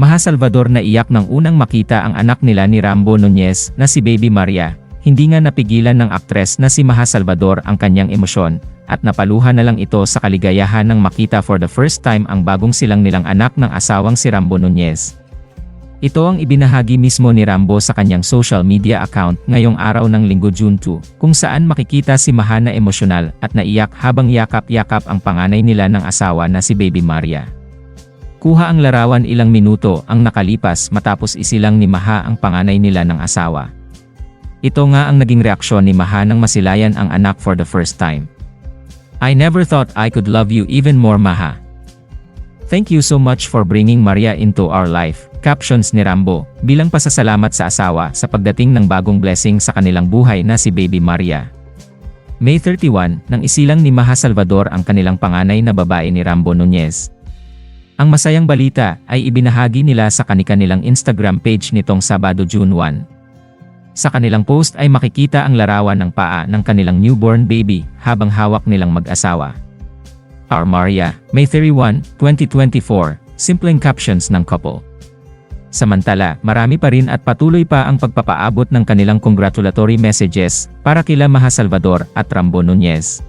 Maha Salvador na iyak nang unang makita ang anak nila ni Rambo Nunez na si Baby Maria. Hindi nga napigilan ng aktres na si Maha Salvador ang kanyang emosyon, at napaluhan na lang ito sa kaligayahan ng makita for the first time ang bagong silang nilang anak ng asawang si Rambo Nunez. Ito ang ibinahagi mismo ni Rambo sa kanyang social media account ngayong araw ng Linggo June 2, kung saan makikita si Maha na emosyonal at naiyak habang yakap-yakap ang panganay nila ng asawa na si Baby Maria. Kuha ang larawan ilang minuto ang nakalipas matapos isilang ni Maha ang panganay nila ng asawa. Ito nga ang naging reaksyon ni Maha nang masilayan ang anak for the first time. "I never thought I could love you even more, Maha. Thank you so much for bringing Maria into our life," captions ni Rambo, bilang pasasalamat sa asawa sa pagdating ng bagong blessing sa kanilang buhay na si Baby Maria. May 31, nang isilang ni Maha Salvador ang kanilang panganay na babae ni Rambo Nunez. Ang masayang balita ay ibinahagi nila sa kanilang Instagram page nitong Sabado June 1. Sa kanilang post ay makikita ang larawan ng paa ng kanilang newborn baby habang hawak nilang mag-asawa. Our Maria, May 31, 2024, simpleng captions ng couple. Samantala, marami pa rin at patuloy pa ang pagpapaabot ng kanilang congratulatory messages para kila Maha Salvador at Rambo Nunez.